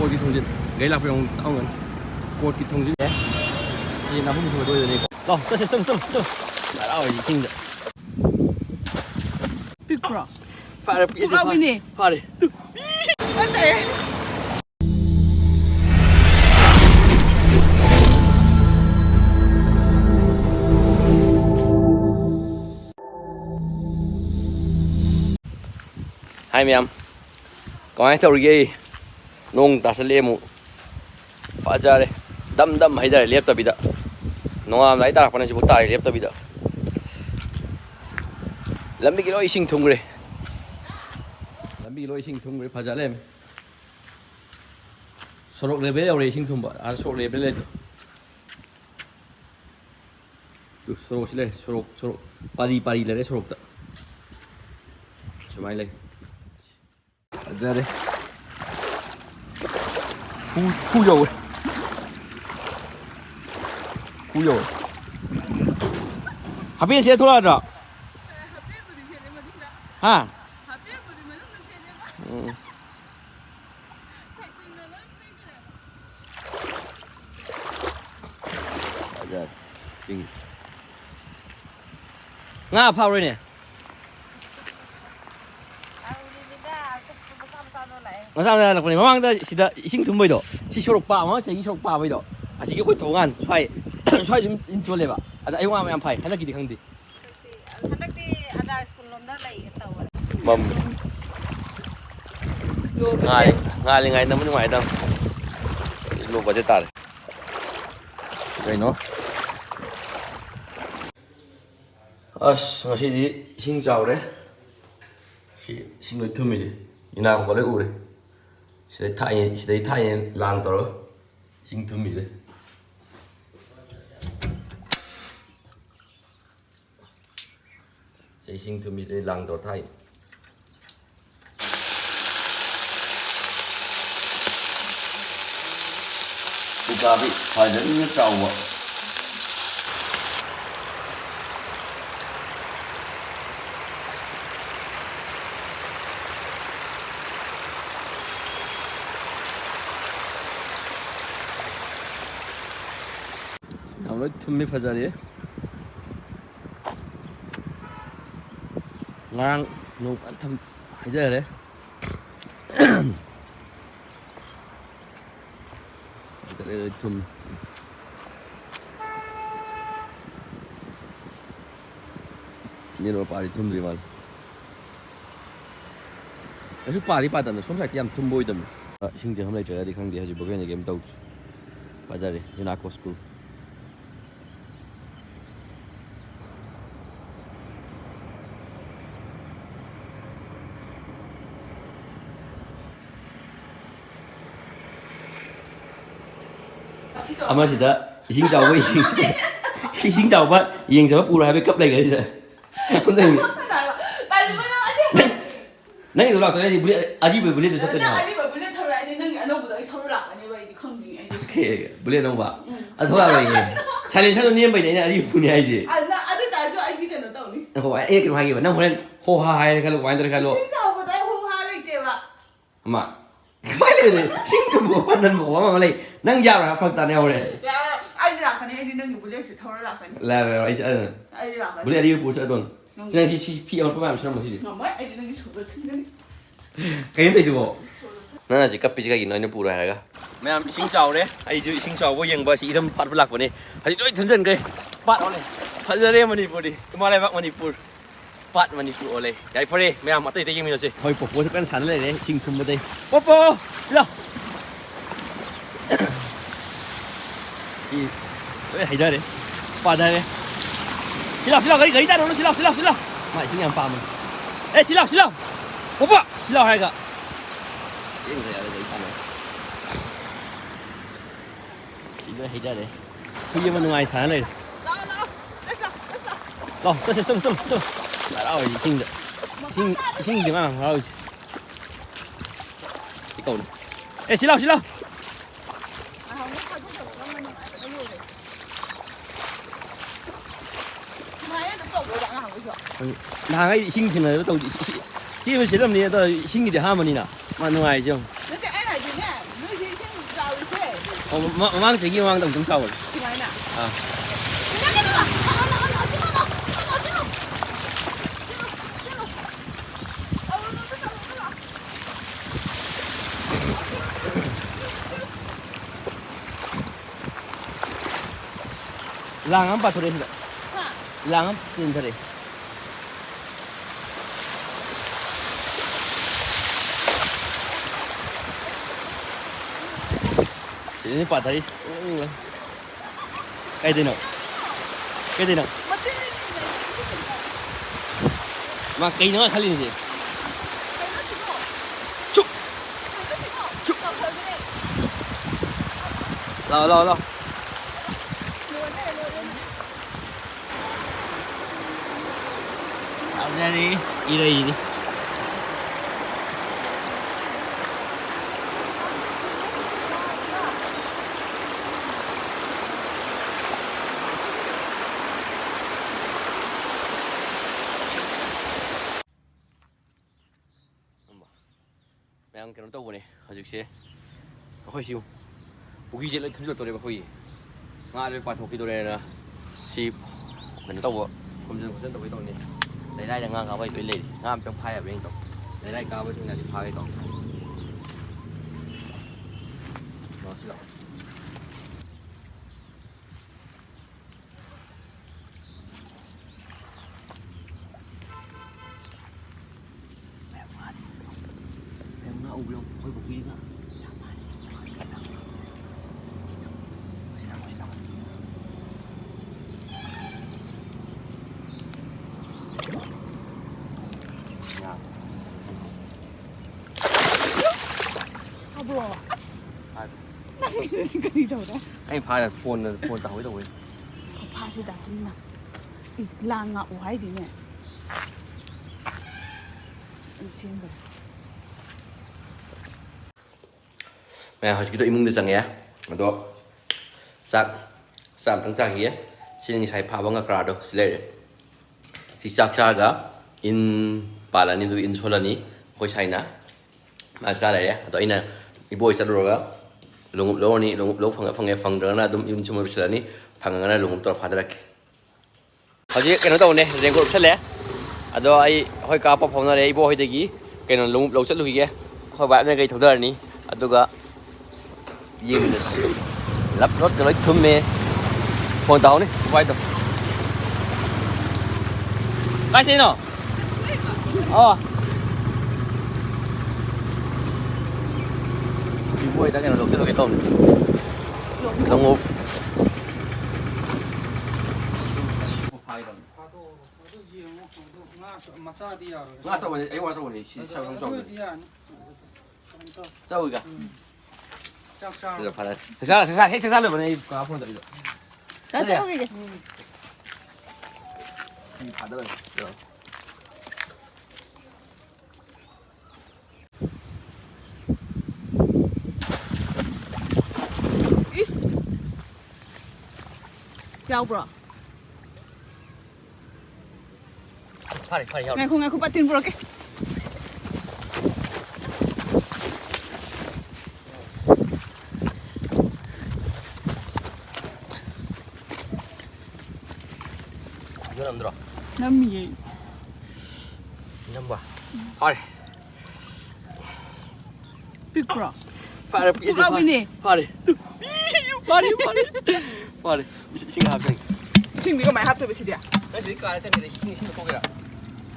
ꯀꯣꯔꯠꯀꯤ ꯊꯣꯡꯖꯤꯟ ꯒꯥꯔꯤ ꯂꯥꯛꯄ ꯌꯥꯎ ꯇꯥꯎꯒꯅꯤ ꯀꯣꯔꯠꯀꯤ ꯊꯣꯡꯖꯤꯟ ꯁꯤ ꯅꯥꯍꯨꯝ ꯁꯨꯕ ꯑꯣꯏꯗꯣꯏꯅꯤ ꯂꯥꯎ ꯆꯠꯁꯦ ꯆꯠꯂꯨ ꯂꯥꯛꯑꯣ ꯏꯁꯤꯡꯗ ꯄꯤꯛꯄ꯭ꯔꯣ ꯐꯥꯔꯦ ꯄꯤꯛꯑꯦ ꯐꯥꯔꯦ Hai ma'am, kemarin tahu lagi, nong tak selemu, fajar, dam hai dah lihat tapi dah, nong am lagi tak pernah sebut tak lihat tapi dah, lambi kilo ising thungre, fajar lem, sorok level orang ising thumba, ada sorok level le, tu sorok sile, sorok pari le sorok tak, cuma le. Ra đây khu dầu Hà Biên sẽ thôi rồi ha Nga phao rồi nè Sao là cái này mang ra xí đó sinh thùng bơi đó xí sổ bạc mà chỉ sổ bạc bơi đó à chỉ cái khối thùng ăn xoay 좀 인조 레바 아자 이거 하면 파이 하나 기디 강디 한닥디 아자 스쿨 놈다 lấy tàu mầm ngày nó mới ngoài đâu luộc vào trên tạt đây nó ngasi đi xin chào đấy xin lỗi thưa mình đi nào cũng có lấy u đấy sẽ thay làng tao đó xin thưa mình đấy sẽ xin thưa mình đấy làng tao thay buka bị phải đến nước trầu ạ nói thum mi fajar ye ngang nung thum hay giờ đấy giờ thum như nó phải thum gì mà cái số đi tầm sống sạch tiêm thum bôi tầm sinh trường hôm nay trở lại đi khang đi hay gì bữa cái này game tàu fajar đi như nào school Ama sida ising chào với ising chào bạn yên cho bác u là hai cấp này cái gì vậy con gì nãy tôi làm tới đây thì bữa anh đi bữa tôi sắp tới nào anh đi bữa thôi rồi anh nâng anh đâu bữa thôi lạc anh vậy thì không gì anh ok bữa đâu bạn anh thôi làm gì sai lên sao niêm vậy này anh đi phụ này gì anh đi tại cho anh đi cái nó tao đi không phải cái hai gì vậy năm hôm hô hai cái lúc anh tới cái lúc chính tao bữa đấy hô hai lên kìa mà màไม่เลยชิงตัวบอกนั่นบอกว่ามันอะไรนั่งยาวเลยพักตาแนวเลยanh đi lạc cái này anh đi nângอยู่บนเรือสุดเท่าไรlạc cái này แล้วไอ้เจ้า anh đi lạc cái บุรีรีบปูเสือต้นฉะนั้นพี่เอาประมาณชั่วโมงที่ ngầm ấy anh đi nângอยู่สุดเลย cái gì vậyนั่นน่ะจะกับปีจะกินน้อยเนี่ยปูอะไรกันแม่ชิงเจ้าเนี่ยไอ้จู่ชิงเจ้าว่ายังบ่สีทำพัดหลักวันนี้ไอ้ด้วยถึงจนเลยปัดเอาเลยพัดเรื่องมันนี่ปูดิมาอะไรบ้างมันนี่ปูปัดมันนี่ปูอะไรใหญ่พอดีแม่มาตีตียังมีหน่อยสิคอยปกป้องทุกการสั่นเลยเนี่ยชิงทุ่มมาได้ป๊อปเร็วที่เฮ้ยให้ได้เลยปัดได้เลยสิเรากระดิ่งได้แล้วสิเราไม่ชิงยังปามันเอ้สิเราป๊อปสิเราให้กันยังไงอะไรกันเนี่ยชิงได้ให้ได้เลยคุยมันง่ายสั่นเลยเรา这是送来了已经的新的嘛好这够了哎洗了哪个新品的都基本写这么的都新一点哈嘛你呢蛮弄爱就那个爱来的呢那些 mama chỉ kêu mang đồng trứng sầu. Gimana? À. Lang apa tu dia? Lang apa tu dia? Ini Pak tadi. Cái gì nào? Cái gì nào? Mà cây nó khá lên gì? Chúc. Chúc. Lo. Làm ra đi. Đi đây đi. Yang kena tahu ni, hajuk saya. Aku siu. Buki je lagi semua tu dia bakui. Nggak ada pas hoki tu dia na. Si kena tahu. Kemudian tahu itu ni. Dari jangan kau itu leh. Ngam cakap payah beng tu. Dari kau itu nanti pakai tu. Masih. Belum, kau buku juga. Apa? Nang ini kan di dalam. Anh phai là phun tàu ấy rồi. Kau pasti dah tunang. Lang ngak wahai di ni. Encik ber. Mẹ hỏi cái đội mông được rằng nhé, mà đó sạc tăng sạc gì á, xin anh sai phá băng cái đó, xin lỗi, si sạc sạc á, in palan itu in solani, koi China, mà sao đấy á, đó in là ibu isa rồi á, lùng phang đó na dum in cuma bisa ni, phang ngana lùng tol phá ra kì, hỏi cái nó đâu nè, riêng group sẽ lẽ, đó ai hỏi cả pop phang này ibu hỏi được gì, cái nó lùng sẽ lùi kìa, hỏi bạn này cái thầu đó này, đó cáiยิงเลยรับรถกันเลยทุ่มเมย์โอนเตานี่ไว้ตัวไปสิเนาะอ๋อมีบุ้ยตั้งแต่เราลงเส้นเราแค่ต้มต้องงูง่าสวัสดีไอ้ว่าสวัสดีชี้ชาวต้องจบเจ้าอีกอ่ะ그래 받아. 색살로 보내 그 앞으로 들이죠. Dah cakap ke? 받아. Is. Jauh bro. 파리. Ngaku patin bro ke? 이거 안 들어. Nami. Nambah. Pa리. Big bro. Pa리. Buka ini. Pa리. Pa리. Singa habis. Sing ni kau main hatu besi dia. Cái gì cái chân này đi xin được kìa.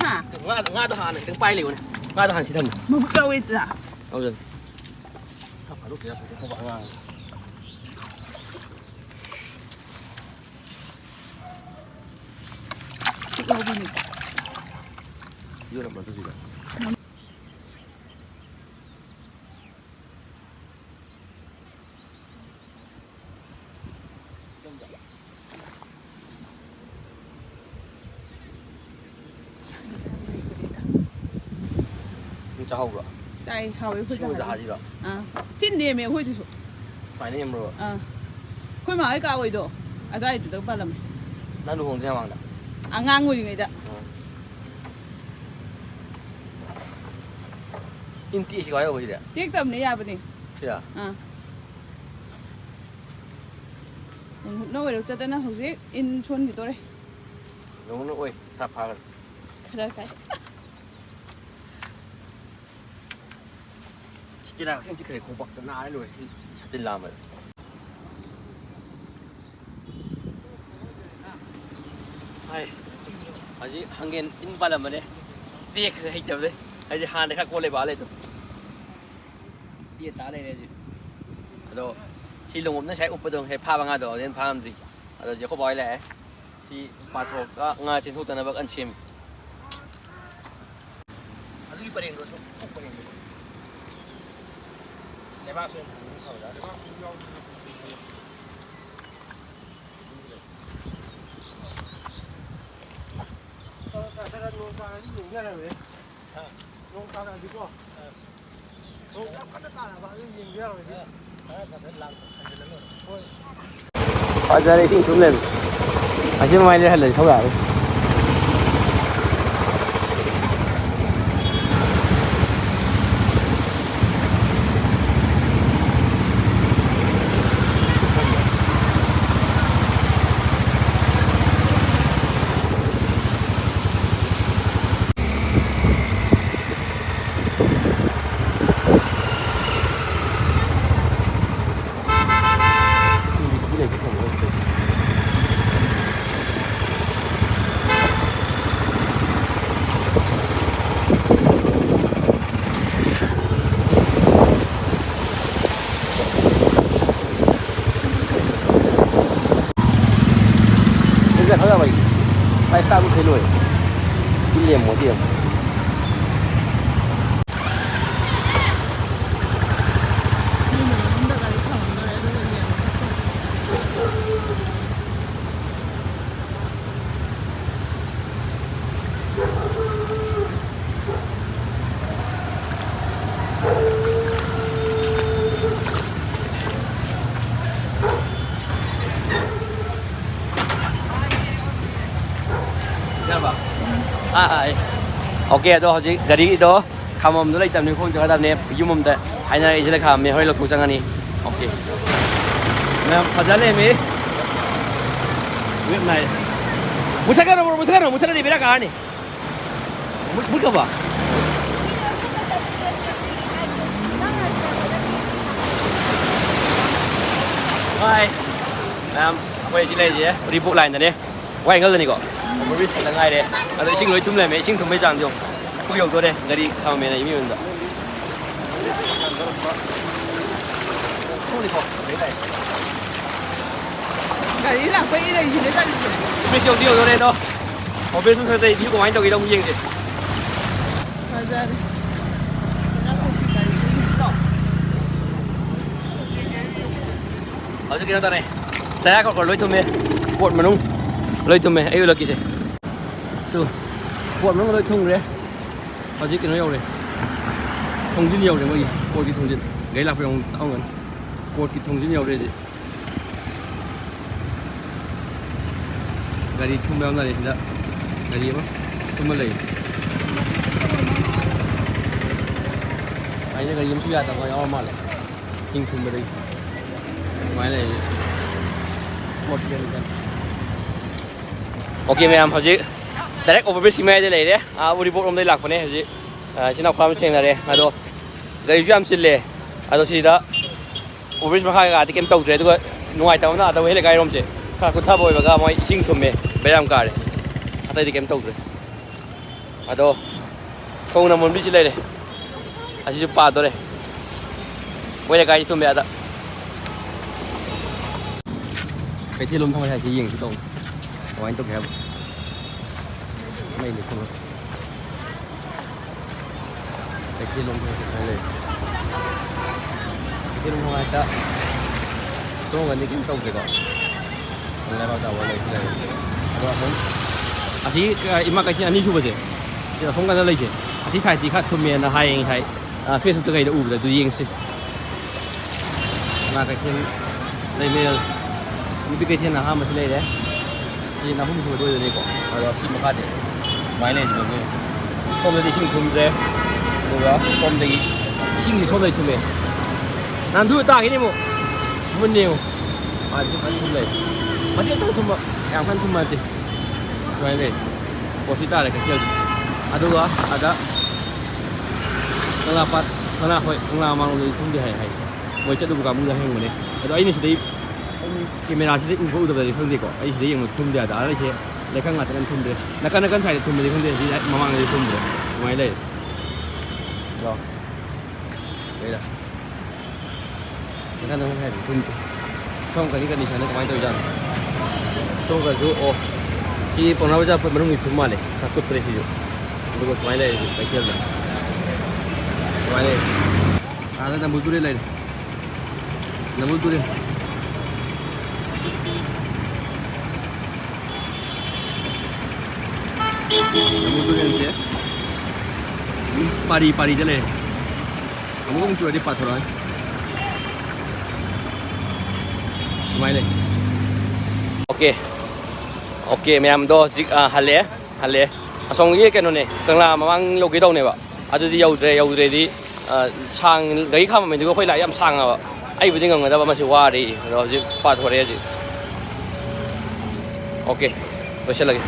Ha. Ngã tao hàn này, tiếng bay liều này. Ngã tao hàn chỉ thầm. Mau buka wait dah. Đâu rồi. Phải lúc kia không phải ngang. Kau ini. Dưa là cái gì vậy? Cháu rồi. Sai hao với Chưa già gì rồi. À, tin đi mẹ hôi thì số. Phải nên em rồi. À, khôi mà cái cao vậy đó. À đây tụi tao bắt làm. Nó luôn không theo mang đã. À ngang ngồi người đó. In tí chỉ có ai ở đây. Tiếc tâm này à bên này. Thế à? À. ꯍꯨꯠꯅ ꯑꯣꯏꯔꯛꯇꯗꯅ ꯍꯧꯖꯤꯛ ꯏꯟ ꯁꯣꯟꯈꯤꯗꯣꯔꯦ ꯅꯣꯡꯅ ꯑꯣꯏ ꯊꯥ ꯐꯥꯒ ꯈꯔ ꯀꯥꯏ ꯆꯤꯔꯥꯛ ꯁꯤꯡꯁꯤ ꯈꯔ ꯈꯣꯡꯄꯥꯛꯇ ꯅꯥꯔ ꯂꯣꯏ ꯁꯥꯇꯤꯟ ꯂꯥꯝꯕꯗ ꯍꯥꯏ ꯍꯧꯖꯤꯛ ꯍꯪꯒꯦꯟ ꯏꯟ ꯄꯥꯜꯂꯝꯕꯅꯦ ꯇꯦꯛ ꯈꯔ ꯍꯩꯇꯕꯗꯩ ꯍꯥꯏꯗꯤ ꯍꯥꯟꯅ ꯈꯔ ꯀꯣꯜ ꯂꯩꯕ ꯂꯩꯗꯣ ꯇꯦꯛ ꯇꯥ ꯂꯩꯔꯦ ꯍꯧꯖꯤꯛ ꯑꯗꯣ ꯁꯤ ꯂꯣꯡꯉꯝꯅ ꯉꯁꯥꯏ ꯎꯞꯄꯗꯣ ꯉꯁꯥꯏ ꯐꯥꯕ ꯉꯥꯗꯣ ꯍꯧꯖꯤꯛ ꯐꯥꯔꯝꯗ꯭ꯔꯤ ꯑꯗꯣ ꯖꯦꯀꯣꯕ ꯍꯣꯏ ꯂꯥꯛꯑꯦ ꯁꯤ ꯄꯥꯊꯣꯛꯀ ꯉꯥ ꯆꯦꯟꯊꯣꯛꯇꯅꯕ ꯀꯟꯅ ꯁꯦꯝꯃꯤ ꯑꯗꯨꯒꯤ ꯄꯔꯦꯡꯗꯣ ꯁꯨꯝ ꯄꯔꯦꯡꯗꯣ ꯂꯩꯕꯥꯛꯁꯨ ꯐꯖꯔꯦ ꯏꯁꯤꯡ ꯁꯨꯝ ꯂꯩꯕ ꯑꯁꯤ ꯃꯃꯥꯏ ꯂꯩꯍꯜꯂꯗꯤ ꯊꯧ ꯌꯥꯔꯣꯏ Bây giờ thôi rồi, tại sao cũng thế rồi, đi liềm một điểm. Ok, đó chứ gari đó kamom đó lấy tầm nếu không cho tầm này yumum đấy hay là cái khám này hơi lột thuộc sang anh ok nè phát ra lên mi việc này một thằng nào đi biết cả này một cái gì Hai, quay chỉ này gì đi bộ lại này quay cái gì này Mới biết là ngay đấy, ở đây sinh lối chung này mấy sinh thùng mấy chẳng dùng, không hiểu tôi đây, cái đi thằng mình này như vậy. Không đi không, đấy này. Cái là cái này gì đấy ta? Biết siêu tiêu rồi đây đâu, ở bên xuống đây đi của anh đâu cái đông riêng gì. Ở chỗ kia đó này, xe còn lối thùng này, cuộn mà đúng, lối thùng này, ấy là cái gì? Cuộn nó hơi thùng đấy, ở dưới cái nó nhiều này, thùng rất nhiều đấy mọi người, cuộn cái thùng gì, cái là phải ông ngân, cuộn cái thùng rất nhiều đây, cái đi thùng béo này đấy, cái gì mà, thùng mà lấy, anh cái gì mà suy ra tao gọi mà này, chính thùng mà đây, ngoài này, một cái này, ok mấy em, how's it? Direct overbridge mấy cái này đấy, uri bộ đây lạc vào này gì, xin học khoa trên là đây, ado, đây chúng em xin lệ, ado xin đó, overbridge mà khai cái thì kem tàu đấy, tôi ngoài tàu nó tàu hết là cái rong chứ, khai cũng tháp bồi và cái mọi sinh thùng mè, bây giờ làm cả đấy, đây thì kem tàu rồi, ado, không nằm muốn biết xin lệ này, chỉ chụp pa thôi, bây giờ cái thùng mè đó, cái thiên lùm không phải chỉ riêng cái tàu, ngoài anh tàu hẹp. Này được không? Cái kia lông cái này, cái lông hoa ta, tôi gần như cái tông cái đó, hôm nay bắt đầu vào đây cái này, rồi không? Chỉ ima cái gì anh chụp vậy? Chỉ là không cần lấy gì, chỉ xài thì khác chụp miền là hai anh thấy, Facebook tôi cái đó ủ rồi tôi riêng xin, mà cái thiên đây miền, những cái thiên là ham mà lấy đấy, thì nó không chụp tôi rồi có, rồi xin một cái đấy. Máy này thì không được sinh thùng thế, đúng không? Không được sinh thì không được thùng này. Làm thua ta cái này một nhiều, chỉ phải thùng này. Mati itu cuma yang kan cuma sih. Cuma ini. Posita ada kecil. Ada ngelapat ngelamang lu itu di hai. Mau cek dulu kamu dah yang mana. Ini sedih kamera sedih info udah dari phone kok. Ini sedih yang thum dia ada sih. Lekan ngatakan thum dia. Lekan saya thum dia phone dia mamang dia thum dia. Mai deh. Rồi. Đây là. Lekan saya thum. Không cái này nó có máy tôi rằng. Không cái chỗ si pernah baca menunggu cuma deh takut presiden untuk smile aja kecil lah smile ada nambul turin lain nambul turin sih pari jalan kamu kan sudah di pasaran smile Oke, ma'am do zik halle asong ye keno ne tangla mamang logi dau ne ba adu di yaudre di sang gai kham me di ko khoi la yam sang ba ai bu ding ngam da ba ma si wa ri do ji pa thore ji okay lo sha lagi